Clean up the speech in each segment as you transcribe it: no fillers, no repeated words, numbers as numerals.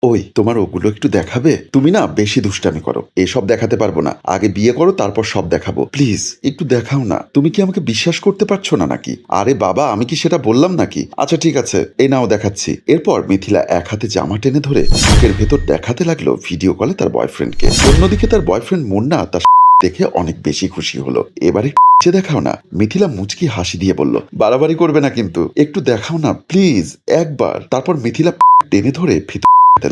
ওই তোমার ওগুলো একটু দেখাবে? তুমি না বেশি দুষ্টামি করো, এসব দেখাতে পারবো না। আগে বিয়ে করো, তারপর সব দেখাবো। প্লিজ একটু দেখাও না। তুমি কি আমাকে বিশ্বাস করতে পারছো না নাকি? আরে বাবা, আমি কি সেটা বললাম নাকি? আচ্ছা ঠিক আছে, এই নাও দেখাচ্ছি। এরপর মিথিলা এক হাতে জামা টেনে ধরে বুকের ভেতর দেখাতে লাগলো ভিডিও কলে তার বয়ফ্রেন্ডকে। অন্যদিকে তার বয়ফ্রেন্ড মুন্না তার দেখে অনেক বেশি খুশি হলো। এবারে দেখাও না। মিথিলা মুচকি হাসি দিয়ে বলল, বাড়াবাড়ি করবে না কিন্তু, একটু দেখাও না প্লিজ, একবার। তারপর মিথিলা টেনে ধরে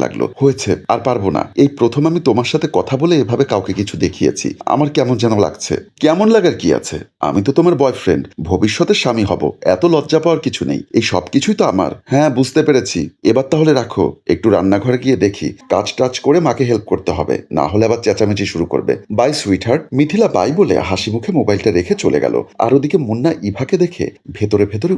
লাগলো। হয়েছে, আর পারবো না। এই প্রথম আমি তোমার সাথে কথা বলে এভাবে কাউকে কিছু দেখিয়েছি। আমার কেমন যেন লাগছে। কেমন লাগার কি আছে? আমি তো তোমার বয়ফ্রেন্ড, ভবিষ্যতের স্বামী হব। এত লজ্জা পাওয়ার কিছু নেই। এই সব কিছুই তো আমার। হ্যাঁ বুঝতে পেরেছি। এবার তাহলে রাখো, একটু রান্নাঘরে গিয়ে দেখি। কাজ টাজ করে মাকে হেল্প করতে হবে, না হলে আবার চেঁচামেচি শুরু করবে। Bye sweetheart. Mithila bye বলে হাসি মুখে মোবাইলটা রেখে চলে গেল। আর ওদিকে মুন্না ইভাকে দেখে ভেতরে ভেতরে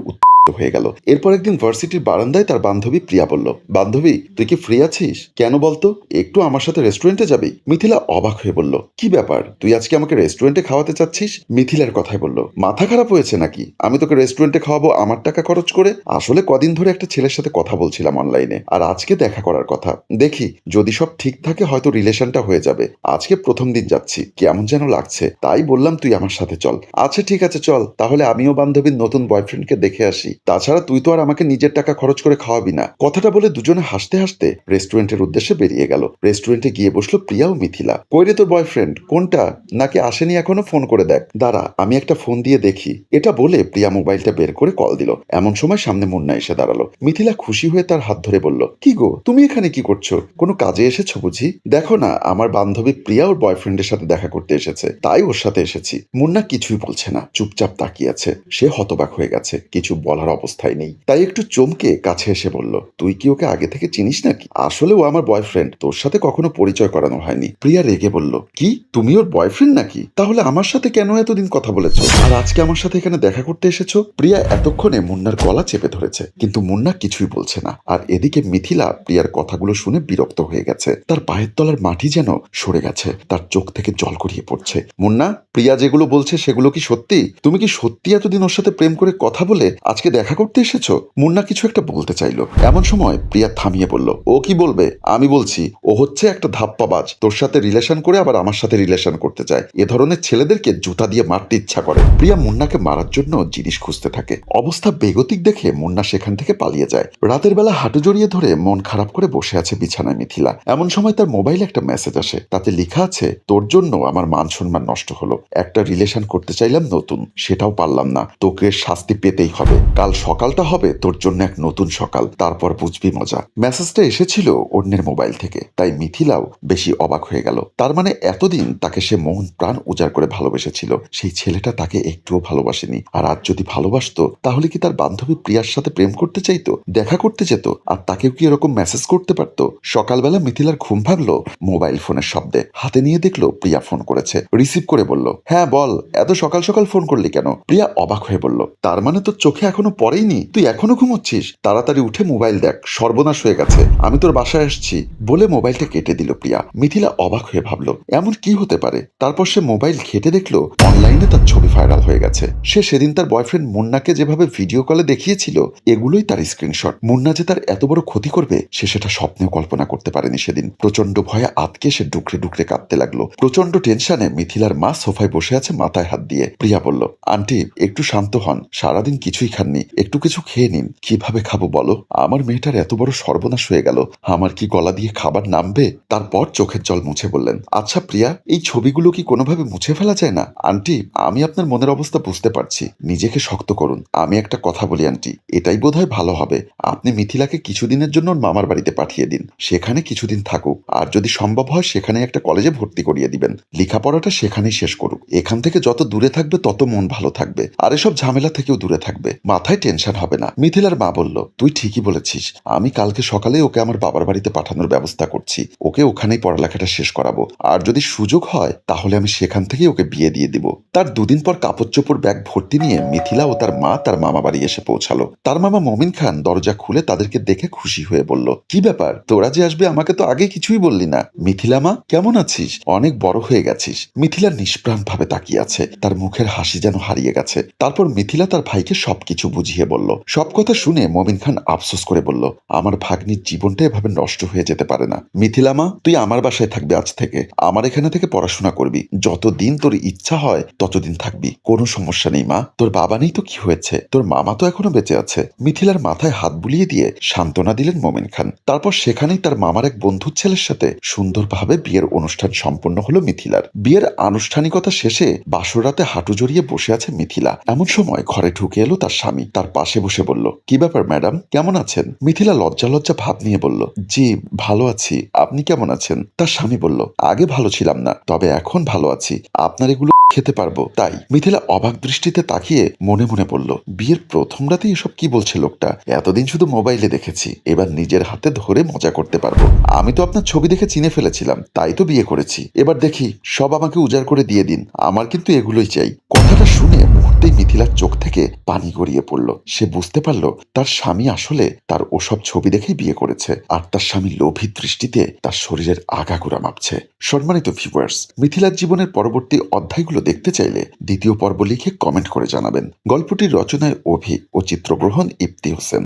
হয়ে গেল। এরপর একদিন ভার্সিটির বারান্দায় তার বান্ধবী প্রিয়া বলল, বান্ধবী তুই কি ফ্রি আছিস? কেন বলতো? একটু আমার সাথে রেস্টুরেন্টে যাবি? মিথিলা অবাক হয়ে বলল, কি ব্যাপার, তুই আজকে আমাকে রেস্টুরেন্টে খাওয়াতে চাচ্ছিস? মিথিলার কথায় বলল, মাথা খারাপ হয়েছে নাকি? আমি তোকে রেস্টুরেন্টে খাওয়াবো আমার টাকা খরচ করে? আসলে কদিন ধরে একটা ছেলের সাথে কথা বলছিলাম অনলাইনে, আর আজকে দেখা করার কথা। দেখি যদি সব ঠিক থাকে হয়তো রিলেশনটা হয়ে যাবে। আজকে প্রথম দিন যাচ্ছি, কেমন যেন লাগছে, তাই বললাম তুই আমার সাথে চল। আচ্ছা ঠিক আছে চল, তাহলে আমিও বান্ধবীর নতুন বয়ফ্রেন্ডকে দেখে আসি। তাছাড়া তুই তো আর আমাকে নিজের টাকা খরচ করে খাওয়াবি না। কথাটা বলে দুজনে হাসতে হাসতে রেস্টুরেন্টের উদ্দেশ্যে বেরিয়ে গেল। রেস্টুরেন্টে গিয়ে বসলো প্রিয়া ও মিথিলা। কই রে তোর বয়ফ্রেন্ড? কোনটা? নাকি আসেনি এখনো? ফোন করে দেখ। দাঁড়া আমি একটা ফোন দিয়ে দেখি। এটা বলে প্রিয়া মোবাইলটা বের করে কল দিল। এমন সময় সামনে মুন্না এসে দাঁড়ালো। মিথিলা খুশি হয়ে তার হাত ধরে বলল, কি গো তুমি এখানে কি করছো? কোনো কাজে এসেছো বুঝি? দেখো না, আমার বান্ধবী প্রিয়া ওর বয়ফ্রেন্ডের সাথে দেখা করতে এসেছে, তাই ওর সাথে এসেছি। মুন্না কিছুই বলছে না, চুপচাপ তাকিয়ে আছে। সে হতবাক হয়ে গেছে, কিছু বলার অবস্থায় নেই। তাই একটু চমকে কাছে এসে বলল, তুই কি ওকে আগে থেকে চিনিস নাকি? আসলে ও আমার বয়ফ্রেন্ড, তোর সাথে কখনো পরিচয় করানো হয়নি। প্রিয়া রেগে বলল, কি তুমি ওর বয়ফ্রেন্ড নাকি? তাহলে আমার সাথে কেন এতদিন কথা বলেছো, আর আজকে আমার সাথে এখানে দেখা করতে এসেছো? প্রিয়া এতক্ষণে মুন্নার গলা চেপে ধরেছে, কিন্তু মুন্না কিছুই বলছে না। আর এদিকে মিথিলা প্রিয়ার কথাগুলো শুনে বিরক্ত হয়ে গেছে। তার পায়ের তলার মাটি যেন সরে গেছে, তার চোখ থেকে জল গড়িয়ে পড়ছে। মুন্না, প্রিয়া যেগুলো বলছে সেগুলো কি সত্যি? তুমি কি সত্যি এতদিন ওর সাথে প্রেম করে কথা বলে আজকে দেখা করতে এসেছো? মুন্না কিছু একটা বলতে চাইলো, এমন সময় প্রিয়া থামিয়ে বলল, ও কি বলবে? আমি বলছি, ও হচ্ছে একটা ধাপ্পাবাজ। তোর সাথে রিলেশন করে আবার আমার সাথে রিলেশন করতে চায়। এ ধরনের ছেলেদেরকে জুতা দিয়ে মারতে ইচ্ছা করে। প্রিয়া মুন্নাকে মারার জন্য জিনিস খুঁজতে থাকে। অবস্থা বেগতিক দেখে মুন্না সেখান থেকে পালিয়ে যায়। রাতের বেলা হাঁটু জড়িয়ে ধরে মন খারাপ করে বসে আছে বিছানায় মিথিলা। এমন সময় তার মোবাইলে একটা মেসেজ আসে, তাতে লেখা আছে, তোর জন্য আমার মান সম্মান নষ্ট হলো। একটা রিলেশন করতে চাইলাম নতুন, সেটাও পারলাম না। তোকে শাস্তি পেতেই হবে। কাল সকালটা হবে তোর জন্য এক নতুন সকাল, তারপর বুঝবি মজা। মেসেজটা এসেছিল অন্যের মোবাইল থেকে, তাই মিথিলাও বেশি অবাক হয়ে গেল। তার মানে এতদিন তাকে সে মন প্রাণ উজাড় করে ভালোবেসেছিল, সেই ছেলেটা তাকে একটুও ভালোবাসেনি। আর আজ যদি ভালোবাসতো তাহলে কি তার বান্ধবী প্রিয়ার সাথে প্রেম করতে চাইতো, দেখা করতে যেত, আর তাকেও কি এরকম মেসেজ করতে পারতো? সকালবেলা মিথিলার ঘুম ভাঙলো মোবাইল ফোনের শব্দে। হাতে নিয়ে দেখলো প্রিয়া ফোন করেছে। রিসিভ করে বলল, হ্যাঁ বল, এত সকাল সকাল ফোন করলি কেন? প্রিয়া অবাক হয়ে বলল, তার মানে তোর চোখে এখনো পড়েইনি? তুই এখনো ঘুমোচ্ছিস? তাড়াতাড়ি উঠে মোবাইল দেখ, সর্বনাশ হয়ে গেছে। আমি তোর বাসায় আসছি। বলে মোবাইলটা কেটে দিল প্রিয়া। মিথিলা অবাক হয়ে ভাবলো, এমন কি হতে পারে? তারপর সে মোবাইল ঘেটে দেখলো অনলাইনে তার ছবি ভাইরাল হয়ে গেছে। সে সেদিন তার বয়ফ্রেন্ড মুন্নাকে যেভাবে ভিডিও কলে দেখিয়েছিল, এগুলোই তার স্ক্রিনশট। মুন্না যে তার এত বড় ক্ষতি করবে সে সেটা স্বপ্নেও কল্পনা করতে পারেনি সেদিন। প্রচন্ড ভয়ে আতকে সে ডুকরে ডুকরে কাঁদতে লাগলো। প্রচন্ড টেনশনে মিথিলার মা সোফায় বসে আছে মাথায় হাত দিয়ে। প্রিয়া বলল, আন্টি একটু শান্ত হন, সারাদিন কিছুই খাননি, একটু কিছু খেয়ে নিন। কিভাবে খাবো বলো? আমার মেয়েটার এত বড় সর্বনাশ হয়ে গেল, আমার কি গলা দিয়ে খাবার নামবে? তারপর চোখের জল মুছে বললেন, আচ্ছা প্রিয়া, এই ছবিগুলো কি কোনোভাবে মুছে ফেলা যায় না? আন্টি আমি আপনার মনের অবস্থা বুঝতে পারছি, নিজেকে শক্ত করুন। আমি একটা কথা বলি আন্টি, এটাই বোধহয় ভালো হবে। আপনি মিথিলাকে কিছুদিনের জন্য ওর মামার বাড়িতে পাঠিয়ে দিন, সেখানে কিছুদিন থাকুক। আর যদি সম্ভব হয় সেখানে একটা কলেজে ভর্তি করিয়ে দিবেন। লেখাপড়াটা সেখানেই শেষ করুক। এখান থেকে যত দূরে থাকবে তত মন ভালো থাকবে, আর এসব ঝামেলা থেকেও দূরে থাকবে। মাথায় টেনশন হবে না। মিথিলার মা বলল, তুই ঠিকই বলেছিস। আমি কালকে সকালে ওকে আমার বাবার বাড়িতে পাঠানোর ব্যবস্থা করছি। ওকে ওখানেই পড়ালেখাটা শেষ করাবো। আর যদি সুযোগ হয় তাহলে আমি সেখান থেকেই ওকে বিয়ে দিয়ে দিব। তার দুদিন পর কাপড় চোপড় ব্যাগ ভর্তি নিয়ে মিথিলা ও তার মা তার মামা বাড়ি এসে পৌঁছালো। তার মামা মমিন খান দরজা খুলে তাদেরকে দেখে খুশি হয়ে বলল, কি ব্যাপার, তোরা যে আসবে আমাকে তো আগে কিছুই বললি না। মিথিলা মা কেমন আছিস? অনেক বড় হয়ে গেছিস। মিথিলা নিষ্প্রাণ ভাবে তাকিয়ে আছে, তার মুখের হাসি যেন হারিয়ে গেছে। তারপর মিথিলা তার ভাইকে সবকিছু বুঝিয়ে বলল। সব কথা শুনে মমিন খান আফসোস করে বলল, আমার ভাগ্নির জীবনটা এভাবে নষ্ট হয়ে যেতে পারে না। মিথিলা মা, তুই আমার বাসায় থাকবি আজ থেকে, আমার এখানে থেকে পড়াশোনা করবি, যতদিন তোর ইচ্ছা হয় ততদিন থাকবি, কোনো সমস্যা নেই মা। তোর বাবা নেই তো কি হয়েছে, তোর মামা তো এখনো বেঁচে আছে। মিথিলার মাথায় হাত বুলিয়ে দিয়ে সান্ত্বনা দিলেন মমিন খান। তারপর সেখানেই তার মামার এক বন্ধুর ছেলের সাথে সুন্দরভাবে বিয়ের অনুষ্ঠান সম্পন্ন হলো মিথিলার। বিয়ের আনুষ্ঠানিকতা শেষে বাসর রাতে হাঁটু জড়িয়ে বসে আছে মিথিলা। এমন সময় ঘরে ঢুকে এলো তার স্বামী, তার পাশে বসে বলল, কি ব্যাপার ম্যাডাম, কেমন আছেন? মিথিলা লজ্জা লজ্জা ভাব নিয়ে বলল, জি ভালো আছি, আপনি কেমন আছেন? তার স্বামী বলল, আগে ভালো ছিলাম না, তবে এখন ভালো আছি, আপনার এগুলো খেতে পারবো তাই। মিথিলা অবাক দৃষ্টিতে তাকিয়ে মনে মনে বলল, বিয়ের প্রথম রাতে এসব কি বলছে লোকটা, এতদিন শুধু মোবাইলে দেখেছি, এবার নিজের হাতে ধরে মজা করতে পারবো। আমি তো আপনার ছবি দেখে চিনে ফেলেছিলাম, তাই তো বিয়ে করেছি, এবার দেখি সব আমাকে উজাড় করে দিয়ে দিন, আমার কিন্তু এগুলোই চাই। কথাটা শুনে মুহূর্তেই মিথিলার চোখ থেকে পানি গড়িয়ে পড়ল। সে বুঝতে পারল তার স্বামী আসলে তার ওসব ছবি দেখেই বিয়ে করেছে, আর তার স্বামী লোভী দৃষ্টিতে তার শরীরের আগাগোড়া মাপছে। সম্মানিত ভিউয়ার্স, মিথিলার জীবনের পরবর্তী অধ্যায়গুলো দেখতে চাইলে দ্বিতীয় পর্ব লিখে কমেন্ট করে জানাবেন। গল্পটির রচনায় অভি ও চিত্রগ্রহণ ইপ্তি হোসেন।